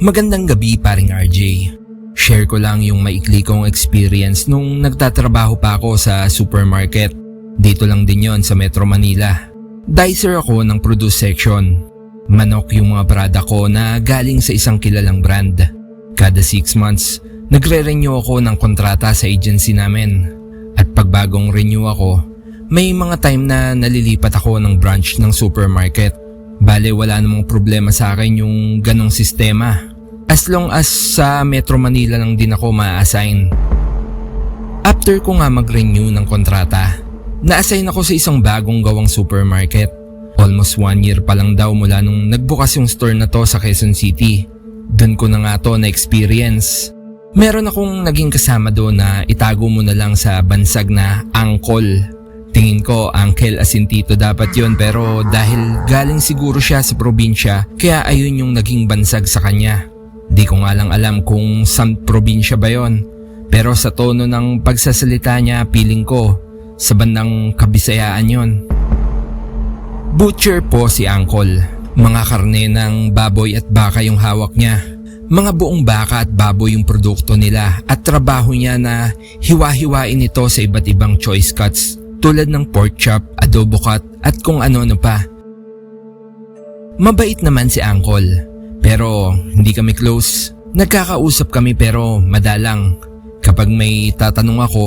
Magandang gabi paring RJ. Share ko lang yung maikli kong experience nung nagtatrabaho pa ako sa supermarket. Dito lang din yon sa Metro Manila. Dicer ako ng produce section. Manok yung mga product ko na galing sa isang kilalang brand. Kada 6 months, nagre-renew ako ng kontrata sa agency namin. At pag bagong renew ako, may mga time na nalilipat ako ng branch ng supermarket. Bale wala namang problema sa akin yung ganong sistema. As long as sa Metro Manila lang din ako ma-assign. After ko nga mag-renew ng kontrata, na-assign ako sa isang bagong gawang supermarket. Almost 1 year pa lang daw mula nung nagbukas yung store na to sa Quezon City. Doon ko na nga to na-experience. Meron akong naging kasama doon na itago mo na lang sa bansag na Angkol. Tingin ko uncle as in tito dapat yon, pero dahil galing siguro siya sa probinsya kaya ayun yung naging bansag sa kanya. Di ko nga lang alam kung saan probinsya ba yon, pero sa tono ng pagsasalita niya feeling ko sa bandang Kabisayaan yon. Butcher po si Uncle. Mga karne ng baboy at baka yung hawak niya. Mga buong baka at baboy yung produkto nila at trabaho niya na hiwa-hiwain ito sa iba't ibang choice cuts tulad ng pork chop, adobo cut at kung ano-ano pa. Mabait naman si Uncle, pero hindi kami close. Nagkakausap kami pero madalang. Kapag may tatanong ako,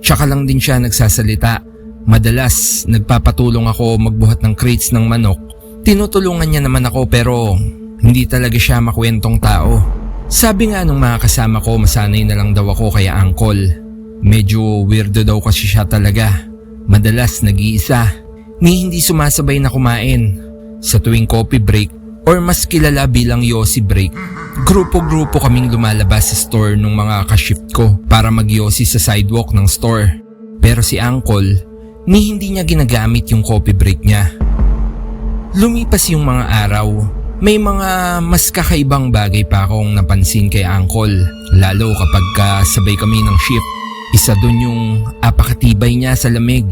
tsaka lang din siya nagsasalita. Madalas nagpapatulong ako magbuhat ng crates ng manok. Tinutulungan niya naman ako pero hindi talaga siya makwentong tao. Sabi nga nung mga kasama ko masanay na lang daw ako kaya Uncle. Medyo weirdo daw kasi siya talaga. Madalas nag-iisa, ni hindi sumasabay na kumain. Sa tuwing coffee break or mas kilala bilang Yossi break, grupo-grupo kaming lumalabas sa store ng mga ka-shift ko para mag-Yossi sa sidewalk ng store. Pero si Uncle, ni hindi niya ginagamit yung coffee break niya. Lumipas yung mga araw, may mga mas kakaibang bagay pa akong napansin kay Uncle, lalo kapag kasabay kami ng shift. Isa dun yung apakatibay niya sa lamig.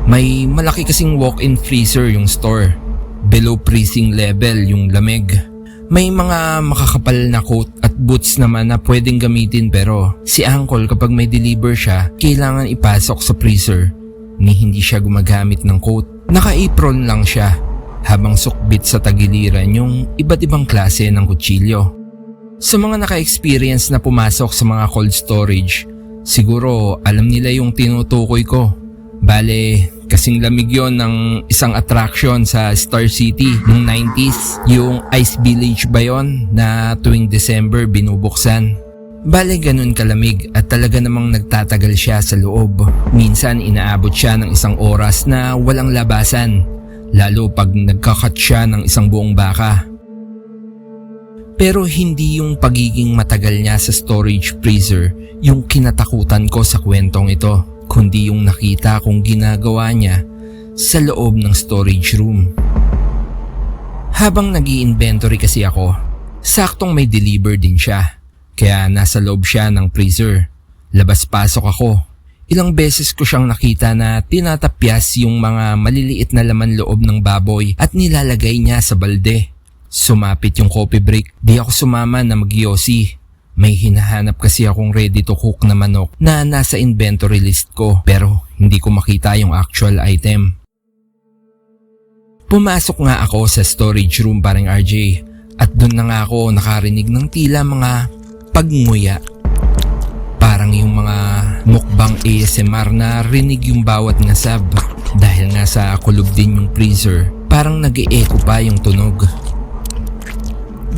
May malaki kasing walk-in freezer yung store. Below freezing level yung lamig. May mga makakapal na coat at boots naman na pwedeng gamitin pero si Uncle kapag may deliver siya, kailangan ipasok sa freezer. Ni hindi siya gumagamit ng coat. Naka-apron lang siya habang sukbit sa tagiliran yung iba't ibang klase ng kutsilyo. Sa mga naka-experience na pumasok sa mga cold storage, siguro alam nila yung tinutukoy ko. Bale, kasing lamig yon ng isang attraction sa Star City noong 90s. Yung Ice Village ba yun na tuwing December binubuksan. Bale, ganun kalamig at talaga namang nagtatagal siya sa loob. Minsan inaabot siya ng 1 oras na walang labasan. Lalo pag nagkakat siya ng isang buong baka. Pero hindi yung pagiging matagal niya sa storage freezer yung kinatakutan ko sa kwentong ito, kundi yung nakita kong ginagawa niya sa loob ng storage room. Habang nag-i-inventory kasi ako, saktong may deliver din siya, kaya nasa loob siya ng freezer. Labas-pasok ako. Ilang beses ko siyang nakita na tinatapyas yung mga maliliit na laman loob ng baboy at nilalagay niya sa balde. Sumapit yung coffee break, di ako sumama na mag-Yossi. May hinahanap kasi akong ready to cook na manok na nasa inventory list ko pero hindi ko makita yung actual item. Pumasok nga ako sa storage room paring RJ at doon na nga ako nakarinig ng tila mga pagnguya. Parang yung mga mukbang ASMR na rinig yung bawat ngasab. Dahil nga sa kulob din yung freezer, parang nag-e-echo pa yung tunog.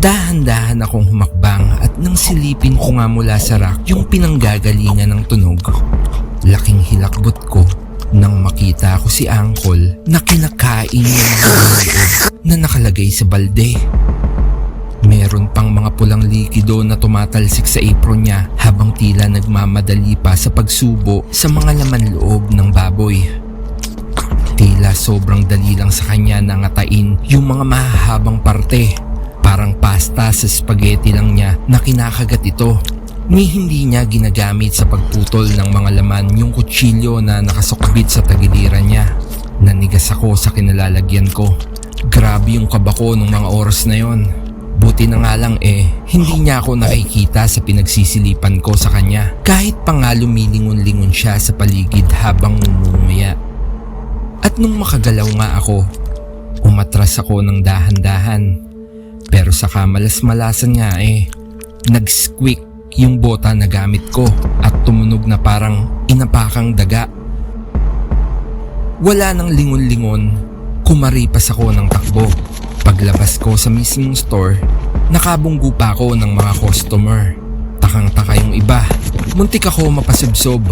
Dahan-dahan akong humakbang at nang silipin ko nga mula sa rack yung pinanggagalingan ng tunog. Laking hilakbot ko nang makita ko si Uncle na kinakain yung mga loob na nakalagay sa balde. Meron pang mga pulang likido na tumatalsik sa apron niya habang tila nagmamadali pa sa pagsubo sa mga laman loob ng baboy. Tila sobrang dali lang sa kanya na ngatain yung mga mahahabang parte. Parang pasta sa spaghetti lang niya na kinakagat ito. Ni hindi niya ginagamit sa pagputol ng mga laman yung kutsilyo na nakasukbit sa tagiliran niya. Nanigas ako sa kinalalagyan ko. Grabe yung kaba ko nung mga oras na yon. Buti na nga lang hindi niya ako nakikita sa pinagsisilipan ko sa kanya. Kahit pa nga lumilingon-lingon siya sa paligid habang ngumunguya. At nung makagalaw nga ako, umatras ako ng dahan-dahan. Pero sa kamalas-malasan nga nag-squeak yung bota na gamit ko at tumunog na parang inapakang daga. Wala nang lingon-lingon, kumaripas ako ng takbo. Paglabas ko sa mismong store, nakabunggo pa ako ng mga customer. Takang-taka yung iba, muntik ako mapasubsob.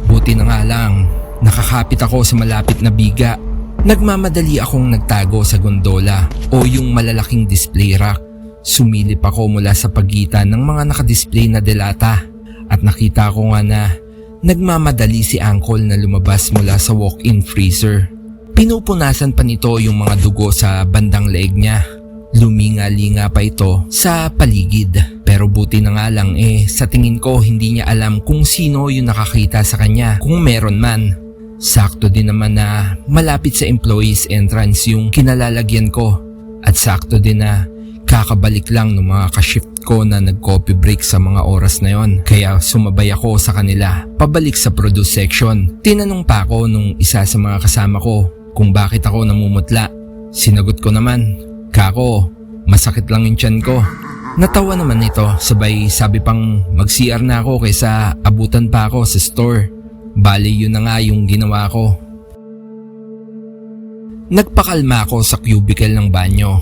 Buti na nga lang, nakakapit ako sa malapit na biga. Nagmamadali akong nagtago sa gondola o yung malalaking display rack. Sumilip ako mula sa pagitan ng mga nakadisplay na delata at nakita ko nga na nagmamadali si Uncle na lumabas mula sa walk-in freezer. Pinupunasan pa nito yung mga dugo sa bandang leeg niya. Luminga-linga pa ito sa paligid. Pero buti na nga lang sa tingin ko hindi niya alam kung sino yung nakakita sa kanya kung meron man. Sakto din naman na malapit sa employees entrance yung kinalalagyan ko. At sakto din na kakabalik lang ng mga ka-shift ko na nag-coffee break sa mga oras na yon. Kaya sumabay ako sa kanila pabalik sa produce section. Tinanong pa ako nung isa sa mga kasama ko kung bakit ako namumutla. Sinagot ko naman, "Kako, masakit lang yung tiyan ko." Natawa naman ito, sabay sabi pang mag-CR na ako kaysa abutan pa ako sa store. Bali yun na nga yung ginawa ko. Nagpakalma ako sa cubicle ng banyo.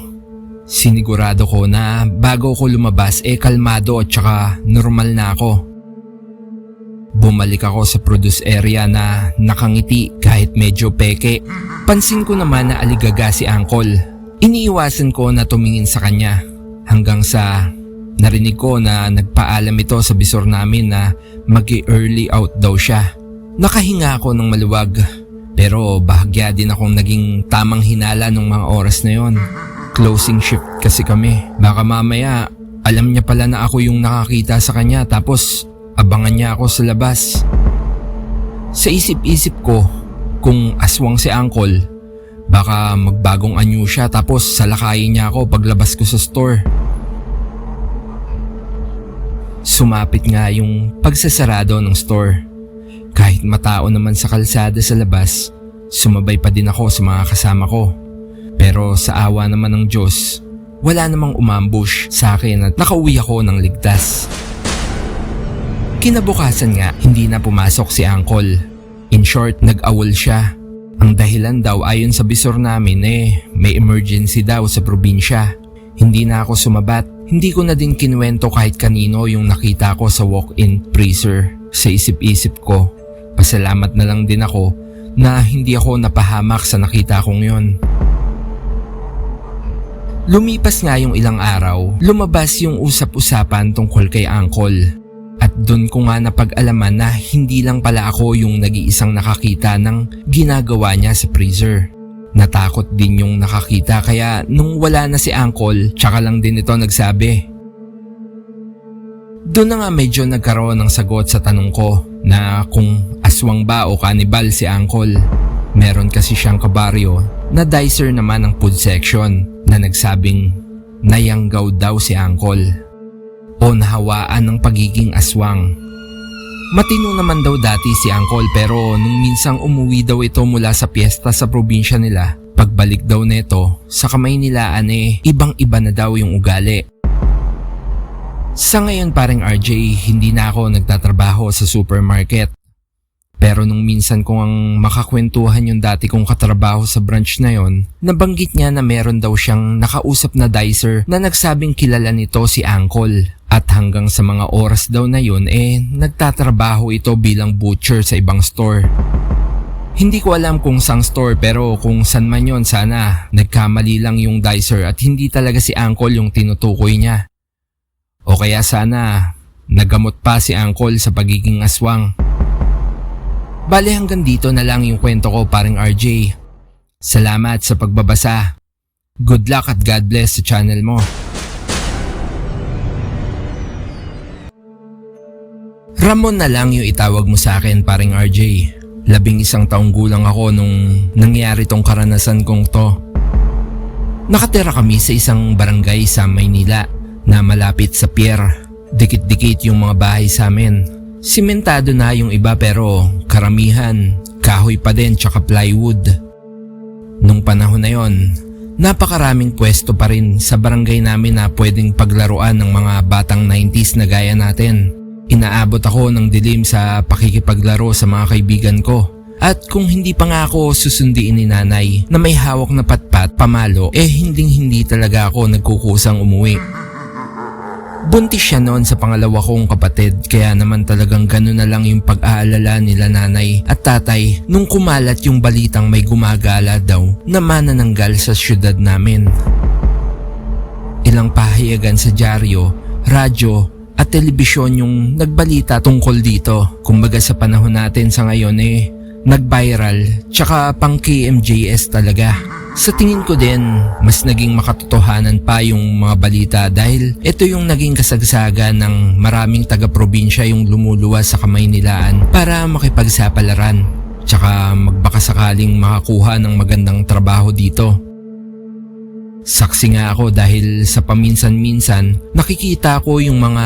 Sinigurado ko na bago ko lumabas kalmado at saka normal na ako. Bumalik ako sa produce area na nakangiti kahit medyo peke. Pansin ko naman na aligaga si Uncle. Iniiwasan ko na tumingin sa kanya hanggang sa narinig ko na nagpaalam ito sa bisor namin na mag-early out daw siya. Nakahinga ako ng maluwag pero bahagya din akong naging tamang hinala ng mga oras na yon. Closing shift kasi kami. Baka mamaya alam niya pala na ako yung nakakita sa kanya tapos abangan niya ako sa labas. Sa isip-isip ko, kung aswang si Uncle, baka magbagong anyo siya tapos salakayin niya ako paglabas ko sa store. Sumapit nga yung pagsasarado ng store. Kahit matao naman sa kalsada sa labas, sumabay pa din ako sa mga kasama ko. Pero sa awa naman ng Diyos, wala namang umambush sa akin at nakauwi ako ng ligtas. Kinabukasan nga, hindi na pumasok si Uncle. In short, nag-awol siya. Ang dahilan daw ayon sa bisor namin may emergency daw sa probinsya. Hindi na ako sumabat. Hindi ko na din kinuwento kahit kanino yung nakita ko sa walk-in freezer. Sa isip-isip ko, pasalamat na lang din ako na hindi ako napahamak sa nakita kong yon. Lumipas nga yung ilang araw, lumabas yung usap-usapan tungkol kay Uncle. At dun ko nga napag-alaman na hindi lang pala ako yung nag-iisang nakakita ng ginagawa niya sa freezer. Natakot din yung nakakita kaya nung wala na si Uncle, tsaka lang din ito nagsabi. Doon na nga medyo nagkaroon ng sagot sa tanong ko na kung aswang ba o kanibal si Uncle. Meron kasi siyang kabaryo na dicer naman ng food section na nagsabing nayanggaw daw si Uncle o nahawaan ng pagiging aswang. Matino naman daw dati si Uncle pero nung minsang umuwi daw ito mula sa piyesta sa probinsya nila, pagbalik daw nito sa kamay nilaan ibang-iba na daw yung ugali. Sa ngayon paring RJ, hindi na ako nagtatrabaho sa supermarket. Pero nung minsan kong ang makakwentuhan yung dati kong katrabaho sa branch na yon, nabanggit niya na meron daw siyang nakausap na dicer na nagsabing kilala nito si Uncle. At hanggang sa mga oras daw na yun nagtatrabaho ito bilang butcher sa ibang store. Hindi ko alam kung sang store pero kung san man yon, sana nagkamali lang yung dicer at hindi talaga si Uncle yung tinutukoy niya. O kaya sana nagamot pa si Uncle sa pagiging aswang. Bale hanggang dito na lang yung kwento ko paring RJ. Salamat sa pagbabasa. Good luck at God bless sa channel mo. Ramon na lang yung itawag mo sa akin paring RJ. 11 taong gulang ako nung nangyari tong karanasan kong to. Nakatira kami sa isang barangay sa Maynila. na malapit sa pier. Dikit-dikit yung mga bahay sa amin. Simentado na yung iba pero karamihan kahoy pa din tsaka plywood. Nung panahon na yon, napakaraming pwesto pa rin sa barangay namin na pwedeng paglaruan ng mga batang 90s na gaya natin. Inaabot ako ng dilim sa pakikipaglaro sa mga kaibigan ko. At kung hindi pa nga ako susundiin ni nanay na may hawak na patpat pamalo, hindi talaga ako nagkukusang umuwi. Buntis siya noon sa pangalawa kong kapatid, kaya naman talagang gano'n na lang yung pag-aalala nila nanay at tatay nung kumalat yung balitang may gumagala daw na manananggal sa syudad namin. Ilang pahayagan sa dyaryo, radyo at telebisyon yung nagbalita tungkol dito. Kumbaga sa panahon natin sa ngayon nag-viral tsaka pang KMJS talaga. Sa tingin ko din, mas naging makatotohanan pa yung mga balita dahil ito yung naging kasagsagan ng maraming taga-probinsya yung lumuluwas sa Kamaynilaan para makipagsapalaran tsaka magbakasakaling makakuha ng magandang trabaho dito. Saksi nga ako dahil sa paminsan-minsan nakikita ko yung mga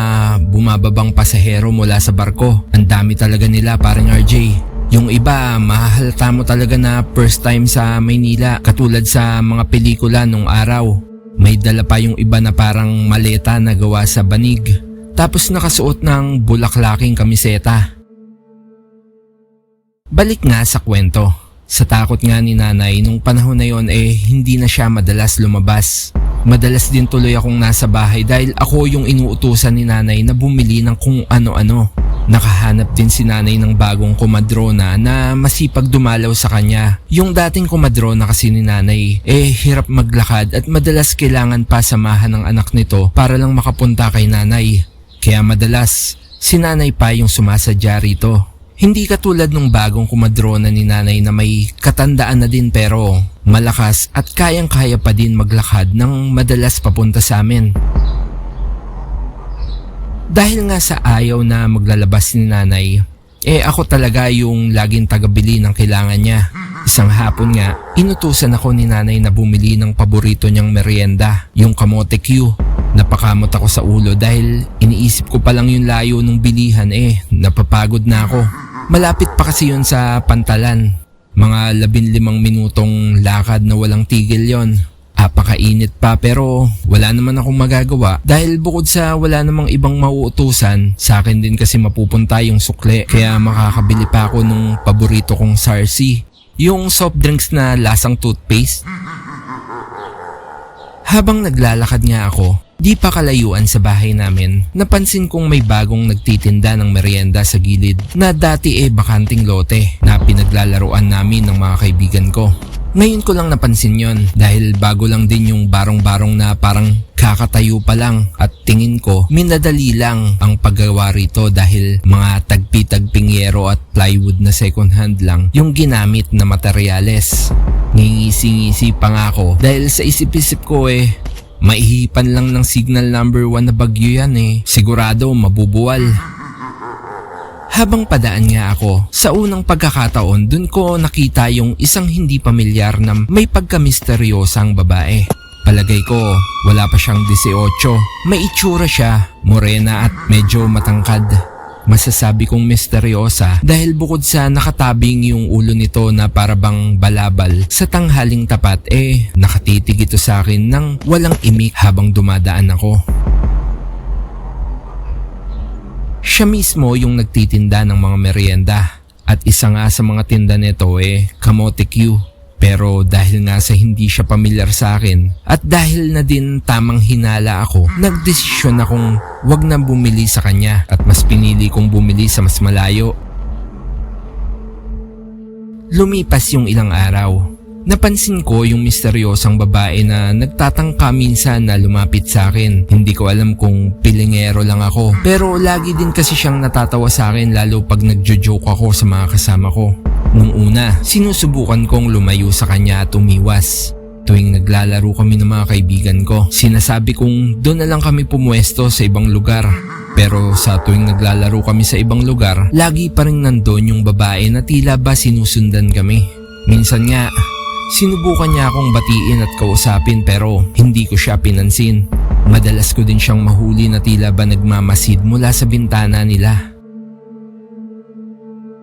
bumababang pasahero mula sa barko. Ang dami talaga nila, parang RJ. Yung iba, mahahalata mo talaga na first time sa Maynila, katulad sa mga pelikula nung araw. May dala pa yung iba na parang maleta na gawa sa banig, tapos nakasuot ng bulaklaking kamiseta. Balik nga sa kwento. Sa takot nga ni nanay nung panahon na yon hindi na siya madalas lumabas. Madalas din tuloy akong nasa bahay dahil ako yung inuutusan ni nanay na bumili ng kung ano-ano. Nakahanap din si nanay ng bagong komadrona na masipag dumalaw sa kanya. Yung dating komadrona kasi ni nanay hirap maglakad at madalas kailangan pa samahan ng anak nito para lang makapunta kay nanay. Kaya madalas si nanay pa yung sumasadya rito. Hindi katulad ng bagong komadrona ni nanay na may katandaan na din pero malakas at kayang-kaya pa din maglakad ng madalas papunta sa amin. Dahil nga sa ayaw na maglalabas ni nanay, ako talaga yung laging tagabili ng kailangan niya. Isang hapon nga, inutusan ako ni nanay na bumili ng paborito niyang merienda, yung kamote Q. Napakamot ako sa ulo dahil iniisip ko palang yung layo ng bilihan napapagod na ako. Malapit pa kasi yun sa Pantalan. Mga 15 minutong lakad na walang tigil yon. Apakainit pa pero wala naman akong magagawa dahil bukod sa wala namang ibang mauutusan, sa akin din kasi mapupunta yung sukle kaya makakabili pa ako nung paborito kong Sarsi, yung soft drinks na lasang toothpaste. Habang naglalakad nga ako, di pa kalayuan sa bahay namin, napansin kong may bagong nagtitinda ng merienda sa gilid na dati bakanting lote na pinaglalaruan namin ng mga kaibigan ko. Ngayon ko lang napansin yon dahil bago lang din yung barong-barong na parang kakatayo pa lang at tingin ko minadali lang ang paggawa rito dahil mga tagpi-tagping yero at plywood na second hand lang yung ginamit na materyales. Ngingisi-ngisi pa nga ako dahil sa isip-isip ko maihipan lang ng signal number 1 na bagyo yan sigurado mabubuwal. Habang padaan nga ako, sa unang pagkakataon dun ko nakita yung isang hindi pamilyar na may pagka-misteryosang babae. Palagay ko, wala pa siyang 18. May itsura siya, morena at medyo matangkad. Masasabi kong misteryosa dahil bukod sa nakatabing yung ulo nito na parabang balabal sa tanghaling tapat nakatitig ito sa akin ng walang imik habang dumadaan ako. Siya mismo yung nagtitinda ng mga merienda at isa nga sa mga tinda nito kamote Q. Pero dahil nga sa hindi siya pamilyar sa akin at dahil na din tamang hinala ako, nagdesisyon akong wag na bumili sa kanya at mas pinili kong bumili sa mas malayo. Lumipas yung ilang araw. Napansin ko yung misteryosang babae na nagtatangka minsan na lumapit sa akin. Hindi ko alam kung pilingero lang ako. Pero lagi din kasi siyang natatawa sa akin lalo pag nagjo-joke ako sa mga kasama ko. Nung una, sinusubukan kong lumayo sa kanya at umiwas. Tuwing naglalaro kami ng mga kaibigan ko, sinasabi kong doon na lang kami pumuesto sa ibang lugar. Pero sa tuwing naglalaro kami sa ibang lugar, lagi pa rin nandun yung babae na tila ba sinusundan kami. Minsan nga, sinubukan niya akong batiin at kausapin pero hindi ko siya pinansin. Madalas ko din siyang mahuli na tila ba nagmamasid mula sa bintana nila.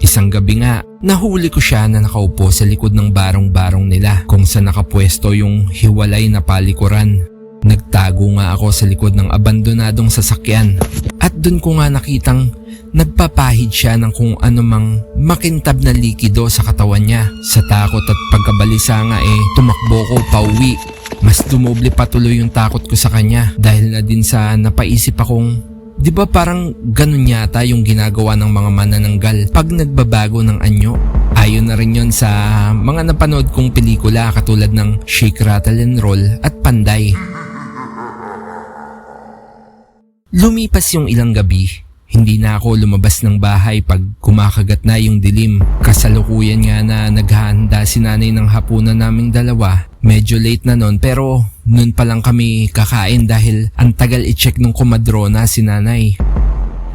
Isang gabi nga, nahuli ko siya na nakaupo sa likod ng barong-barong nila kung saan nakapwesto yung hiwalay na palikuran. Nagtago nga ako sa likod ng abandonadong sasakyan at dun ko nga nakitang nagpapahid siya ng kung anumang makintab na likido sa katawan niya. Sa takot at pagkabalisa nga tumakbo ko pauwi. Mas dumoble pa tuloy yung takot ko sa kanya dahil na din sa napaisip akong, di ba parang ganun yata yung ginagawa ng mga manananggal pag nagbabago ng anyo? Ayon na rin yun sa mga napanood kong pelikula katulad ng Shake, Rattle and Roll at Panday. Lumipas yung ilang gabi, hindi na ako lumabas ng bahay pag kumakagat na yung dilim. Kasalukuyan nga na naghahanda si nanay ng hapunan naming dalawa. Medyo late na nun pero nun pa lang kami kakain dahil ang tagal i-check nung kumadrona si nanay.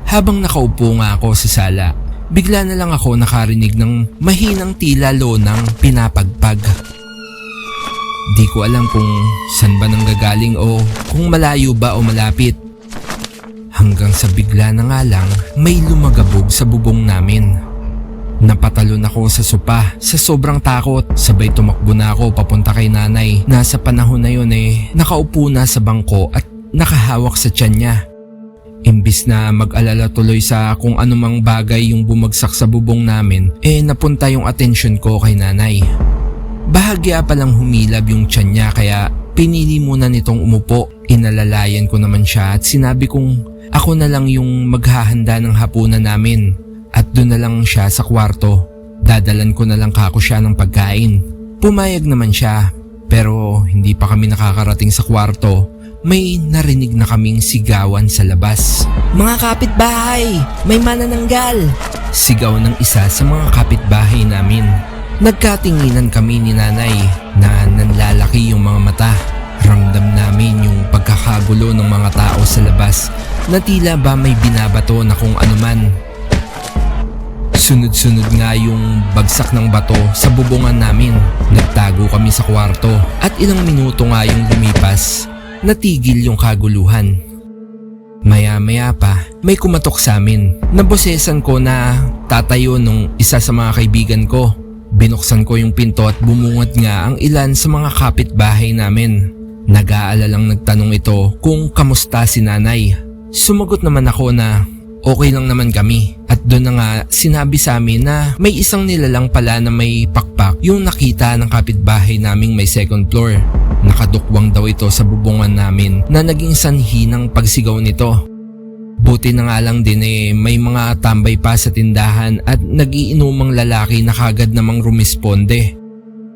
Habang nakaupo nga ako sa sala, bigla na lang ako nakarinig ng mahinang tila lonang pinapagpag. Di ko alam kung saan ba nanggagaling o kung malayo ba o malapit. Hanggang sa bigla na nga lang may lumagabog sa bubong namin. Napatalon ako sa sopa sa sobrang takot. Sabay tumakbo na ako papunta kay nanay na sa panahon na yun nakaupo na sa bangko at nakahawak sa tiyan niya. Imbis na mag-alala tuloy sa kung anumang bagay yung bumagsak sa bubong namin, napunta yung atensyon ko kay nanay. Bahagya palang humilab yung tiyan niya kaya pinili muna nitong umupo. Inalalayan ko naman siya at sinabi kong ako na lang yung maghahanda ng hapunan namin at doon na lang siya sa kwarto. Dadalan ko na lang kako siya ng pagkain. Pumayag naman siya pero hindi pa kami nakakarating sa kwarto. May narinig na kaming sigawan sa labas. Mga kapitbahay, may manananggal! Sigaw ng isa sa mga kapitbahay namin. Nagkatinginan kami ni nanay na nanlalaki yung mga mata. Ramdam namin yung pagkakagulo ng mga tao sa labas na tila ba may binabato na kung anuman. Sunod-sunod nga yung bagsak ng bato sa bubungan namin. Nagtago kami sa kwarto at ilang minuto nga yung lumipas, natigil yung kaguluhan. Maya-maya pa, may kumatok sa amin. Nabosesan ko na tatayo nung isa sa mga kaibigan ko. Binuksan ko yung pinto at bumungat nga ang ilan sa mga kapitbahay namin. Nag-aalalang nagtanong ito kung kamusta si nanay. Sumagot naman ako na okay lang naman kami. At doon na nga sinabi sa amin na may isang nilalang pala na may pakpak yung nakita ng kapitbahay naming may second floor. Nakadukwang daw ito sa bubungan namin na naging sanhi ng pagsigaw nito. Buti na nga lang din may mga tambay pa sa tindahan at nagiinumang lalaki na kagad namang rumisponde.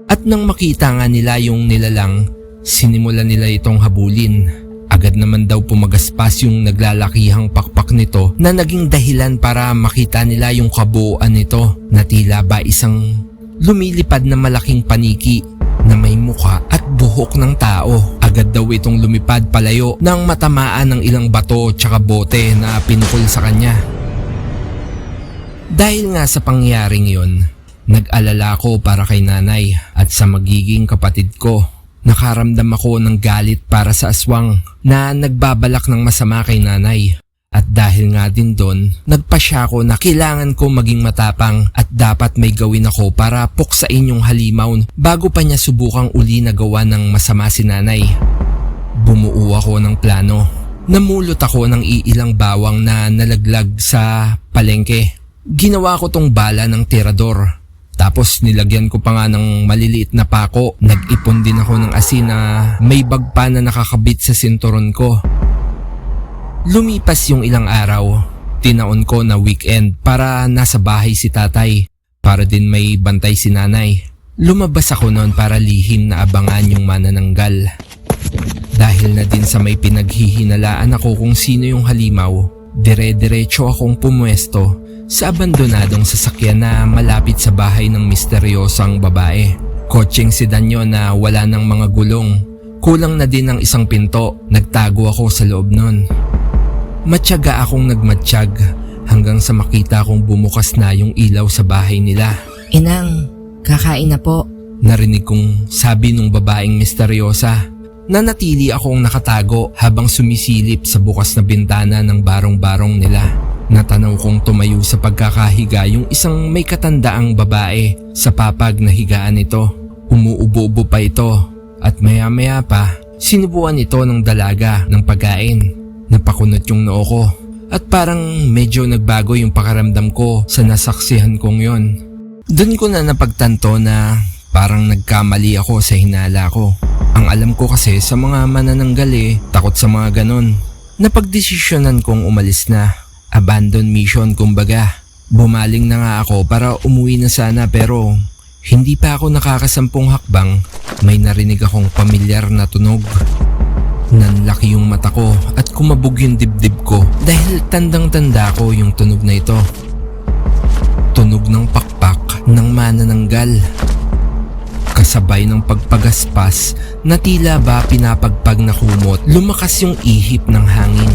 At nang makita nga nila yung nilalang, sinimulan nila itong habulin. Agad naman daw pumagaspas yung naglalakihang pakpak nito na naging dahilan para makita nila yung kabuuan nito na tila ba isang lumilipad na malaking paniki na may mukha at buhok ng tao. Agad daw itong lumipad palayo nang matamaan ng ilang bato tsaka bote na pinukol sa kanya. Dahil nga sa pangyaring yun, nag-alala ko para kay nanay at sa magiging kapatid ko. Nakaramdam ako ng galit para sa aswang na nagbabalak ng masama kay nanay. At dahil nga din doon, nagpasya ko na kailangan ko maging matapang at dapat may gawin ako para puksain yung halimaw bago pa niya subukang uli na gawa ng masama si nanay. Bumuo ako ng plano. Namulot ako ng iilang bawang na nalaglag sa palengke. Ginawa ko tong bala ng tirador. Tapos nilagyan ko pa nga ng maliliit na pako. Nag-ipon din ako ng asin na may bag pa na nakakabit sa sinturon ko. Lumipas yung ilang araw. Tinaon ko na weekend para nasa bahay si tatay. Para din may bantay si nanay. Lumabas ako noon para lihim na abangan yung manananggal. Dahil na din sa may pinaghihinalaan ako kung sino yung halimaw, dire-diretso akong pumwesto sa abandonadong sasakyan na malapit sa bahay ng misteryosang babae. Kotseng sedan yun na wala ng mga gulong. Kulang na din ng isang pinto. Nagtago ako sa loob nun. Matyaga akong nagmatsyag hanggang sa makita kong bumukas na yung ilaw sa bahay nila. Inang, kakain na po. Narinig kong sabi nung babaeng misteryosa. Nanatili akong nakatago habang sumisilip sa bukas na bintana ng barong-barong nila. Natanaw kong tumayo sa pagkakahiga yung isang may katandaang babae sa papag na higaan nito. Umuubo-ubo pa ito at maya-maya pa sinubuan ito ng dalaga ng pagkain. Napakunot yung noo ko at parang medyo nagbago yung pakaramdam ko sa nasaksihan kong yon. Doon ko na napagtanto na parang nagkamali ako sa hinala ko. Ang alam ko kasi sa mga manananggal takot sa mga ganon. Napagdesisyonan kong umalis na. Abandon mission kumbaga. Bumaling na nga ako para umuwi na sana pero hindi pa ako nakakasampung hakbang may narinig akong pamilyar na tunog. Nanlaki yung mata ko at kumabog yung dibdib ko dahil tandang-tanda ko yung tunog na ito. Tunog ng pakpak ng manananggal. Kasabay ng pagpagaspas na tila ba pinapagpag na kumot, lumakas yung ihip ng hangin.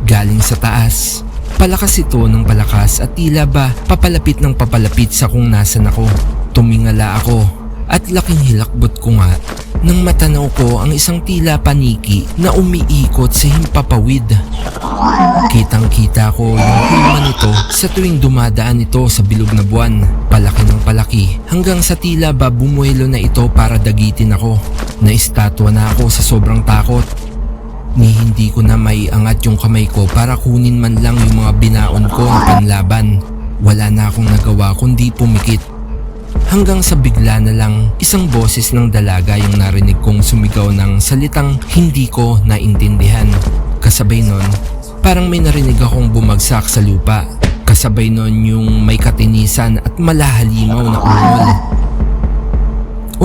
Galing sa taas. Palakas ito ng palakas at tila ba papalapit ng papalapit sa kung nasan ako. Tumingala ako at laking hilakbot ko nga nang matanaw ko ang isang tila paniki na umiikot sa himpapawid. Kitang-kita ko yung hulma nito sa tuwing dumadaan ito sa bilog na buwan. Palaki ng palaki hanggang sa tila ba bumuelo na ito para dagitin ako. Naistatwa na ako sa sobrang takot. Ni hindi ko na maiangat yung kamay ko para kunin man lang yung mga binaon ko ng panlaban. Wala na akong nagawa kundi pumikit. Hanggang sa bigla na lang isang boses ng dalaga yung narinig kong sumigaw ng salitang hindi ko naintindihan. Kasabay nun, parang may narinig akong bumagsak sa lupa. Kasabay nun yung may katinisan at malahalimaw na ungol.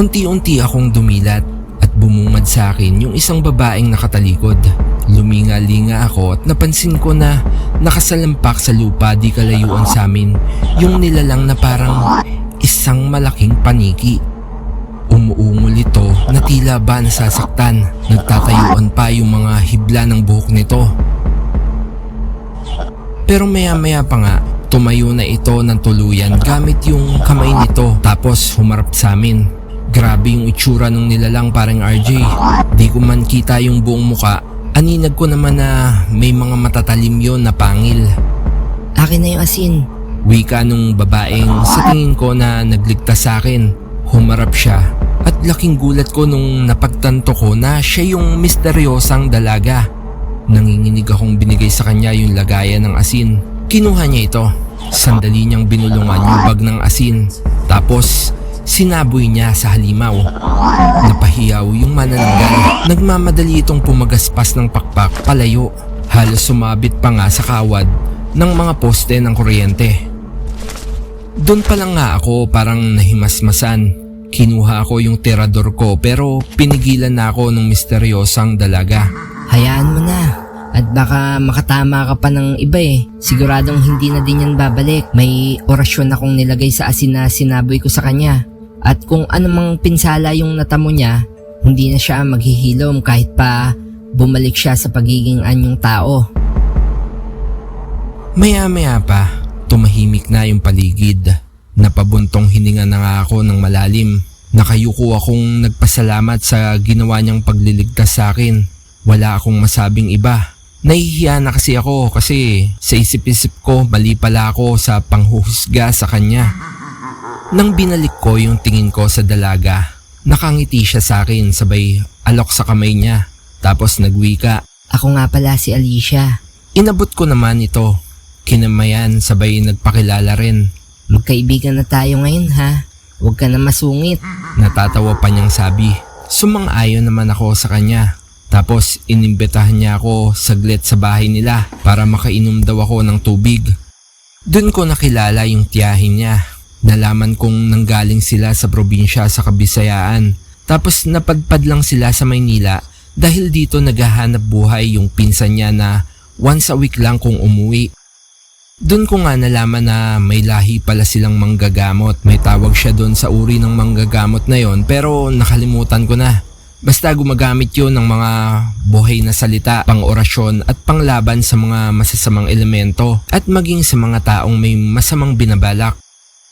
Unti-unti akong dumilat at bumungad sa akin yung isang babaeng nakatalikod. Luminga-linga ako at napansin ko na nakasalampak sa lupa di kalayuan sa amin yung nilalang na parang isang malaking paniki. Umuungol ito na tila ba nasasaktan. Nagtatayuan pa yung mga hibla ng buhok nito. Pero maya-maya pa nga, tumayo na ito ng tuluyan gamit yung kamay nito tapos humarap sa amin. Grabe yung itsura ng nilalang parang RJ. Di ko man kita yung buong muka. Aninag ko naman na may mga matatalim yon na pangil. Akin na yung asin. Wika nung babaeng sa tingin ko na nagligtas sa akin. Humarap siya at laking gulat ko nung napagtanto ko na siya yung misteryosang dalaga. Nanginginig akong binigay sa kanya yung lagayan ng asin. Kinuha niya ito. Sandali niyang binulungan yung bag ng asin. Tapos sinaboy niya sa halimaw. Napahiyaw yung manananggal. Nagmamadali itong pumagaspas ng pakpak palayo. Halos sumabit pa nga sa kawad ng mga poste ng kuryente. Doon pa lang nga ako parang nahimasmasan. Kinuha ko yung tirador ko pero pinigilan na ako ng misteryosang dalaga. Hayaan mo na. At baka makatama ka pa ng iba Siguradong hindi na din yan babalik. May orasyon akong nilagay sa asin na sinaboy ko sa kanya. At kung anumang pinsala yung natamo niya, hindi na siya maghihilom kahit pa bumalik siya sa pagiging anyong tao. Maya-maya pa, tumahimik na yung paligid. Napabuntong hininga na nga ako ng malalim. Nakayuko akong nagpasalamat sa ginawa niyang pagliligtas sa akin. Wala akong masabing iba. Nahihiya na kasi ako kasi sa isip-isip ko mali pala ako sa panghuhusga sa kanya. Nang binalik ko yung tingin ko sa dalaga, nakangiti siya sa akin sabay alok sa kamay niya. Tapos nagwika. Ako nga pala si Alicia. Inabot ko naman ito. Kinamayan sabay nagpakilala rin. Magkaibigan na tayo ngayon ha. Huwag ka na masungit. Natatawa pa niyang sabi. Sumang-ayon naman ako sa kanya. Tapos inimbitahan niya ako saglit sa bahay nila para makainom daw ako ng tubig. Doon ko nakilala yung tiyahin niya. Nalaman kong nanggaling sila sa probinsya sa Kabisayaan. Tapos napadpad lang sila sa Maynila dahil dito naghahanap buhay yung pinsan niya na once a week lang kung umuwi. Doon ko nga nalaman na may lahi pala silang manggagamot. May tawag siya doon sa uri ng manggagamot na yon pero nakalimutan ko na. Basta gumagamit yun ng mga buhay na salita, pang-orasyon at panglaban sa mga masasamang elemento at maging sa mga taong may masamang binabalak.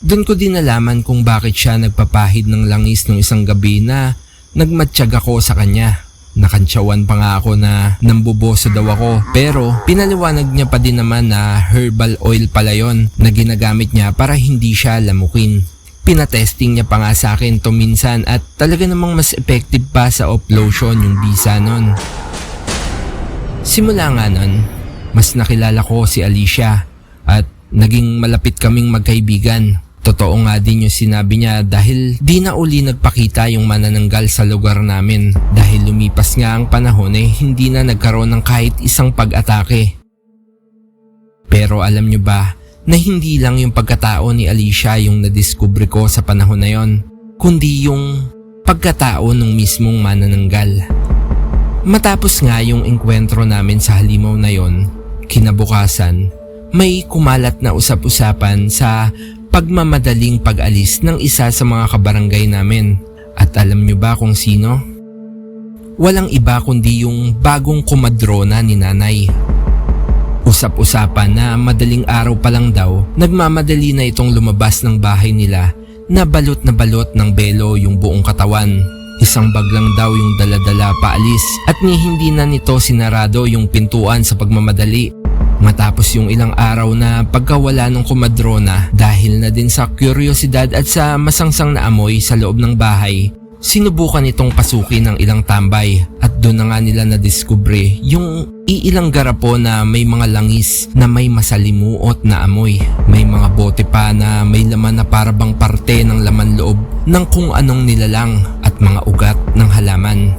Doon ko din nalaman kung bakit siya nagpapahid ng langis ng isang gabi na nagmatsyag ako sa kanya. Nakantsawan pa nga ako na namboboso daw ako, pero pinaliwanag niya pa din naman na herbal oil pala yon na ginagamit niya para hindi siya lamukin. Pinatesting niya pa nga sa akin to minsan at talaga namang mas effective pa sa off lotion yung bisa nun. Simula nga nun, mas nakilala ko si Alicia at naging malapit kaming magkaibigan. Totoo nga din yung sinabi niya dahil di na uli nagpakita yung manananggal sa lugar namin dahil lumipas nga ang panahon hindi na nagkaroon ng kahit isang pag-atake. Pero alam nyo ba na hindi lang yung pagkatao ni Alicia yung nadiskubre ko sa panahon na yon, kundi yung pagkatao ng mismong manananggal. Matapos nga yung engkwentro namin sa halimaw na yon, kinabukasan, may kumalat na usap-usapan sa pagmamadaling pag-alis ng isa sa mga kabarangay namin. At alam nyo ba kung sino? Walang iba kundi yung bagong kumadrona ni nanay. Usap-usapan na madaling araw pa lang daw, nagmamadali na itong lumabas ng bahay nila na balot ng belo yung buong katawan. Isang bag lang daw yung daladala paalis at hindi na nito sinarado yung pintuan sa pagmamadali. Matapos yung ilang araw na pagkawala ng kumadrona dahil na din sa kuryosidad at sa masangsang na amoy sa loob ng bahay, sinubukan itong pasukin ng ilang tambay at doon na nga nila nadiskubre yung iilang garapo na may mga langis na may masalimuot na amoy. May mga bote pa na may laman na parabang parte ng laman loob ng kung anong nilalang at mga ugat ng halaman.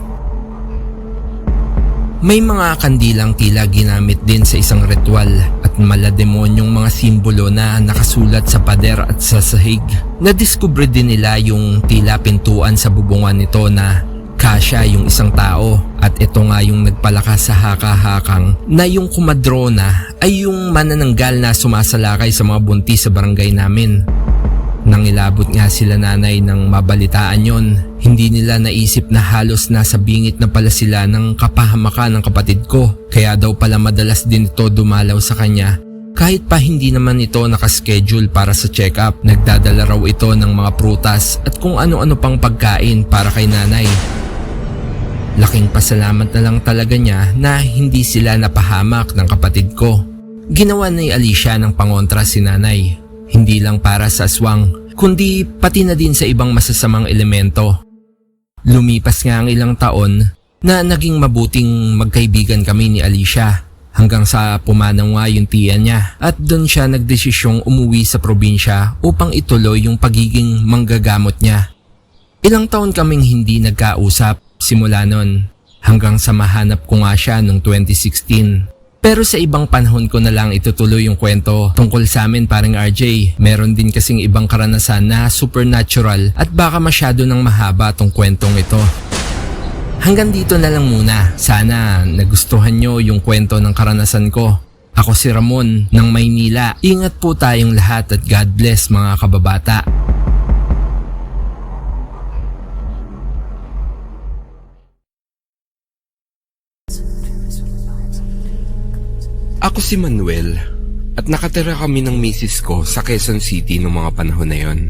May mga kandilang tila ginamit din sa isang ritual at malademonyong mga simbolo na nakasulat sa pader at sa sahig. Nadiskubre din nila yung tila pintuan sa bubungan nito na kasya yung isang tao at ito nga yung nagpalakas sa haka-hakang na yung kumadrona ay yung manananggal na sumasalakay sa mga buntis sa barangay namin. Nang ilabot nga sila nanay ng mabalitaan yon, hindi nila naisip na halos nasa bingit na pala sila ng kapahamakan ng kapatid ko. Kaya daw pala madalas din ito dumalaw sa kanya kahit pa hindi naman ito nakaschedule para sa check-up. Nagdadala raw ito ng mga prutas at kung ano-ano pang pagkain para kay nanay. Laking pasalamat na lang talaga niya na hindi sila napahamak ng kapatid ko. Ginawa ni Alicia ng pangontra si nanay. Hindi lang para sa aswang, kundi pati na din sa ibang masasamang elemento. Lumipas nga ang ilang taon na naging mabuting magkaibigan kami ni Alicia hanggang sa pumanaw nga yung tiya niya at doon siya nagdesisyong umuwi sa probinsya upang ituloy yung pagiging manggagamot niya. Ilang taon kaming hindi nagkausap simula nun hanggang sa mahanap ko nga siya noong 2016. Pero sa ibang panahon ko na lang itutuloy yung kwento tungkol sa amin, paring RJ. Meron din kasing ibang karanasan na supernatural at baka masyado nang mahaba tong kwentong ito. Hanggang dito na lang muna. Sana nagustuhan nyo yung kwento ng karanasan ko. Ako si Ramon ng Maynila. Ingat po tayong lahat at God bless mga kababata. Ako si Manuel at nakatira kami ng misis ko sa Quezon City noong mga panahon na yon.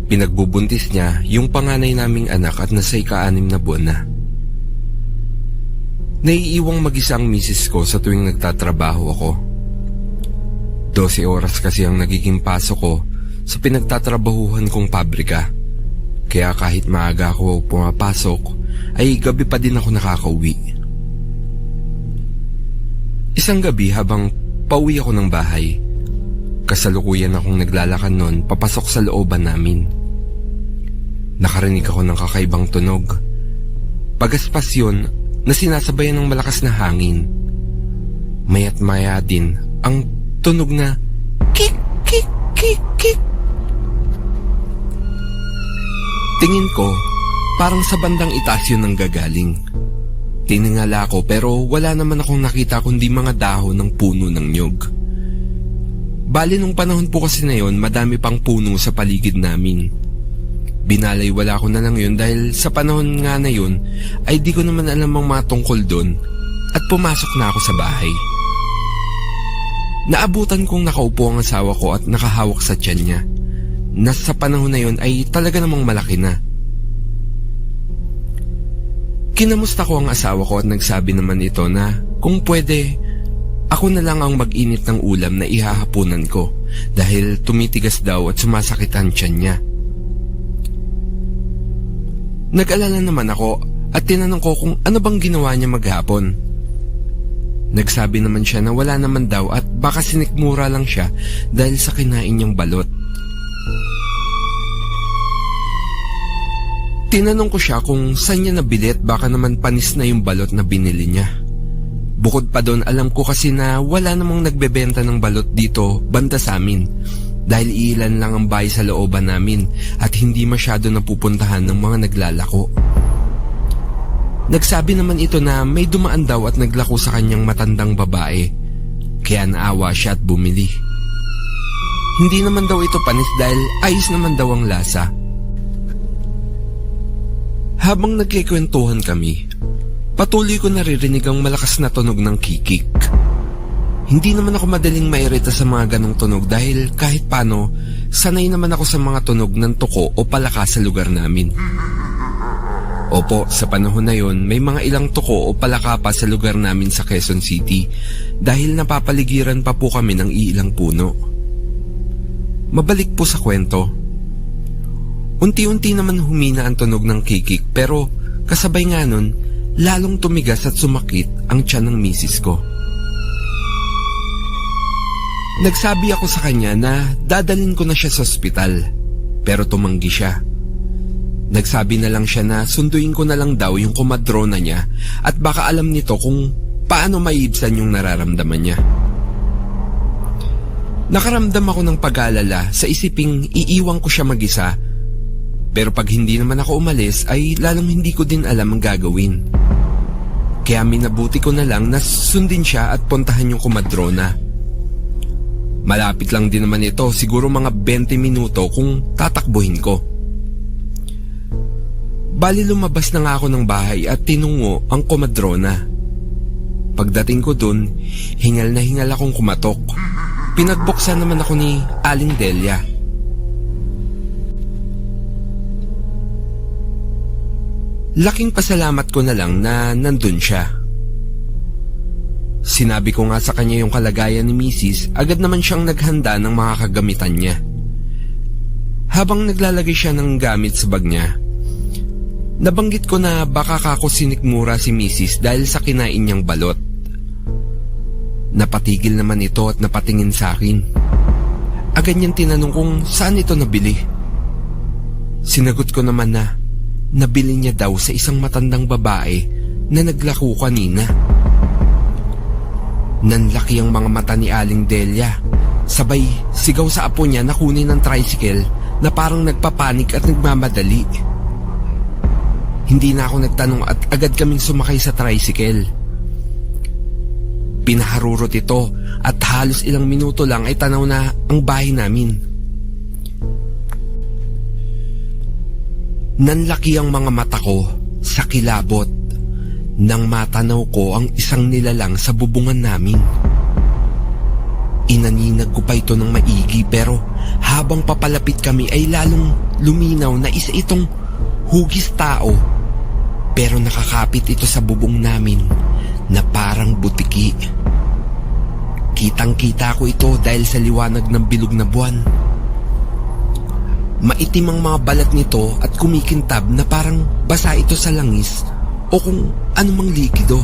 Pinagbubuntis niya yung panganay naming anak at nasa ika-6 na buwan na. Naiiwang mag-isa ang misis ko sa tuwing nagtatrabaho ako. 12 oras kasi ang nagiging pasok ko sa pinagtatrabahuhan kong pabrika. Kaya kahit maaga ako pumapasok ay gabi pa din ako nakakauwi. Isang gabi habang pauwi ako ng bahay, kasalukuyan akong naglalakad noon papasok sa looban namin. Nakarinig ako ng kakaibang tunog. Pagaspas yun na sinasabayan ng malakas na hangin. Maya't maya din ang tunog na kik kik kik kik. Tingin ko parang sa bandang itaas yun ang gagaling. Tiningala ko pero wala naman akong nakita kundi mga dahon ng puno ng nyog. Bali nung panahon po kasi na yon, madami pang puno sa paligid namin. Binalay wala ko na lang yun dahil sa panahon nga na yun ay di ko naman alam ang mga tungkol doon at pumasok na ako sa bahay. Naabutan kong nakaupo ang asawa ko at nakahawak sa tiyan niya na sa panahon na yun ay talaga namang malaki na. Kinamusta ko ang asawa ko at nagsabi naman ito na kung pwede, ako na lang ang mag-init ng ulam na ihahapunan ko dahil tumitigas daw at sumasakit ang tiyan niya. Nag-alala naman ako at tinanong ko kung ano bang ginawa niya maghapon. Nagsabi naman siya na wala naman daw at baka sinikmura lang siya dahil sa kinain niyang balot. Tinanong ko siya kung saan niya nabili at baka naman panis na yung balot na binili niya. Bukod pa doon, alam ko kasi na wala namang nagbebenta ng balot dito banda sa amin dahil ilan lang ang bahay sa looban namin at hindi masyado napupuntahan ng mga naglalako. Nagsabi naman ito na may dumaan daw at naglako sa kanyang matandang babae, kaya naawa siya at bumili. Hindi naman daw ito panis dahil ayos naman daw ang lasa. Habang nagkikwentuhan kami, patuloy ko naririnig ang malakas na tunog ng kikik. Hindi naman ako madaling mairita sa mga ganong tunog dahil kahit paano, sanay naman ako sa mga tunog ng tuko o palaka sa lugar namin. Opo, sa panahon na yon, may mga ilang tuko o palaka pa sa lugar namin sa Quezon City dahil napapaligiran pa po kami ng iilang puno. Mabalik po sa kwento. Unti-unti naman humina ang tunog ng kikik pero kasabay nga nun, lalong tumigas at sumakit ang tiyan ng misis ko. Nagsabi ako sa kanya na dadalhin ko na siya sa ospital pero tumanggi siya. Nagsabi na lang siya na sunduin ko na lang daw yung komadrona niya at baka alam nito kung paano maiibsan yung nararamdaman niya. Nakaramdam ako ng pag-aalala sa isiping iiwan ko siya mag-isa. Pero pag hindi naman ako umalis ay lalong hindi ko din alam ang gagawin. Kaya minabuti ko na lang na sundin siya at puntahan yung komadrona. Malapit lang din naman ito, siguro mga 20 minuto kung tatakbuhin ko. Bali lumabas na nga ako ng bahay at tinungo ang komadrona. Pagdating ko dun, hingal na hingal akong kumatok. Pinagbuksan naman ako ni Aling Delia. Laking pasalamat ko na lang na nandun siya. Sinabi ko nga sa kanya yung kalagayan ni Mrs. Agad naman siyang naghanda ng mga kagamitan niya. Habang naglalagay siya ng gamit sa bag niya, nabanggit ko na baka kako sinikmura si Mrs. dahil sa kinain niyang balot. Napatigil naman ito at napatingin sa akin. Agad niyang tinanong kung saan ito nabili. Sinagot ko naman na nabili niya daw sa isang matandang babae na naglako kanina. Nanlaki ang mga mata ni Aling Delia. Sabay sigaw sa apo niya na kunin ng tricycle na parang nagpapanik at nagmamadali. Hindi na ako nagtanong at agad kaming sumakay sa tricycle. Pinaharurot ito at halos ilang minuto lang ay tanaw na ang bahay namin. Nanlaki ang mga mata ko sa kilabot nang matanaw ko ang isang nilalang sa bubungan namin. Inaninag ko pa ito ng maigi pero habang papalapit kami ay lalong luminaw na isa itong hugis tao pero nakakapit ito sa bubong namin na parang butiki. Kitang-kita ko ito dahil sa liwanag ng bilog na buwan. Maitim ang mga balat nito at kumikintab na parang basa ito sa langis o kung anumang likido.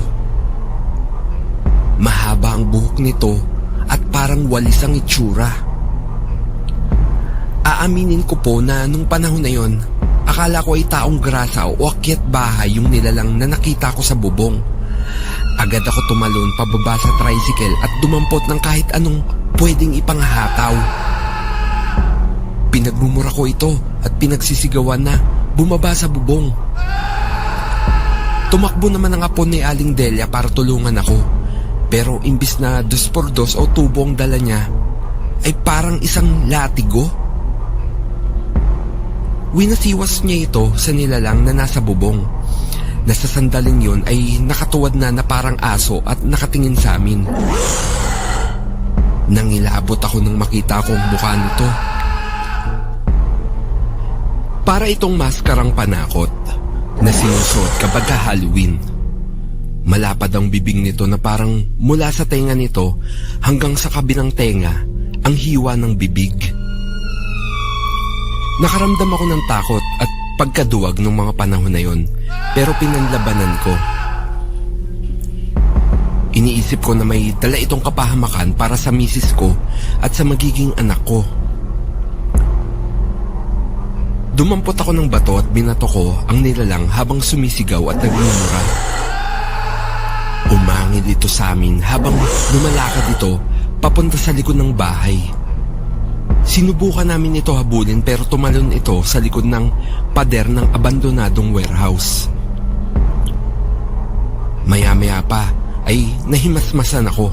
Mahaba ang buhok nito at parang walis ang itsura. Aaminin ko po na nung panahon na yon, akala ko ay taong grasa o akyat bahay yung nilalang na nakita ko sa bubong. Agad ako tumalon pababa sa tricycle at dumampot ng kahit anong pwedeng ipanghataw. Pinagmumura ko ito at pinagsisigawan na bumaba sa bubong. Tumakbo naman ang apo ni Aling Delia para tulungan ako. Pero imbis na 2x2 o tubo ang dala niya, ay parang isang latigo. Winasiwas niya ito sa nilalang na nasa bubong. Nasa sandaling yun ay nakatuwad na parang aso at nakatingin sa amin. Nangilabot ako nang makita ko ang mukha nito. Para itong maskarang panakot. na sinusuot kapag Halloween. Malapad ang bibig nito na parang mula sa tenga nito hanggang sa kabilang tenga ang hiwa ng bibig. Nakaramdam ako ng takot at pagkaduwag ng mga panahon na yon, pero pinanlabanan ko. Iniisip ko na may dala itong kapahamakan para sa misis ko at sa magiging anak ko. Dumampot ako ng bato at binato ko ang nilalang habang sumisigaw at nagmumura. Umangil ito sa amin habang lumalakad ito papunta sa likod ng bahay. Sinubukan namin ito habulin pero tumalon ito sa likod ng pader ng abandonadong warehouse. Maya-maya pa ay nahimasmasan ako.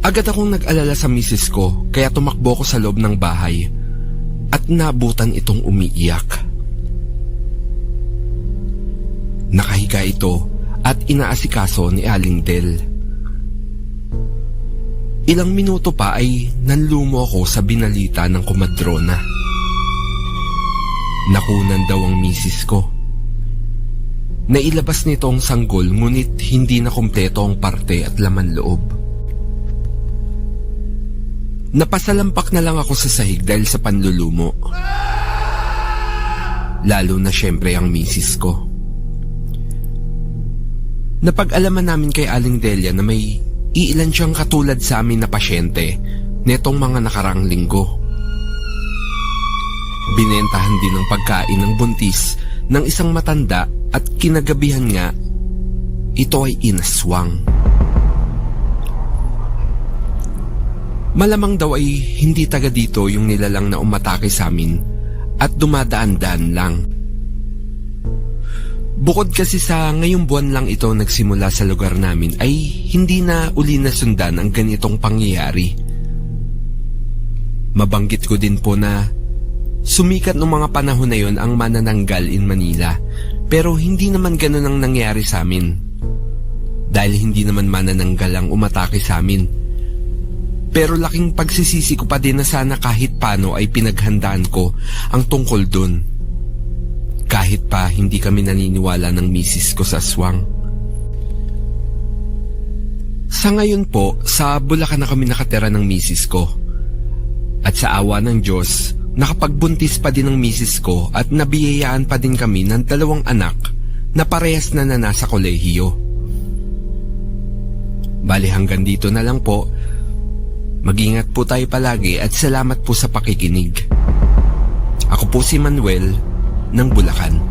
Agad akong nag-alala sa misis ko kaya tumakbo ko sa loob ng bahay at nabutan itong umiiyak. Nakahiga ito at inaasikaso ni Aling Del. Ilang minuto pa ay nanlumo ako sa binalita ng kumadrona. Nakunan daw ang misis ko. Nailabas nito ang sanggol ngunit hindi na kumpleto ang parte at laman loob. Napasalampak na lang ako sa sahig dahil sa panlulumo. Lalo na syempre ang misis ko. Napag-alaman namin kay Aling Delia na may iilan siyang katulad sa amin na pasyente netong mga nakaraang linggo. Binentahan din ng pagkain ng buntis ng isang matanda at kinagabihan nga, ito ay inaswang. Malamang daw ay hindi taga dito yung nilalang na umatake sa amin at dumadaan-daan lang. Bukod kasi sa ngayong buwan lang ito nagsimula sa lugar namin ay hindi na uli nasundan ang ganitong pangyayari. Mabanggit ko din po na sumikat noong mga panahon na yon ang manananggal in Manila pero hindi naman ganun ang nangyari sa amin. Dahil hindi naman manananggal ang umatake sa amin. Pero laking pagsisisi ko pa din na sana kahit paano ay pinaghandaan ko ang tungkol dun. Kahit pa hindi kami naniniwala ng misis ko sa aswang. Sa ngayon po, sa Bulacan na kami nakatira ng misis ko. At sa awa ng Diyos, nakapagbuntis pa din ng misis ko at nabiyayaan pa din kami ng 2 anak na parehas na nasa kolehiyo. Bali hanggang dito na lang po. Mag-ingat po tayo palagi at salamat po sa pakikinig. Ako po si Manuel ng Bulacan.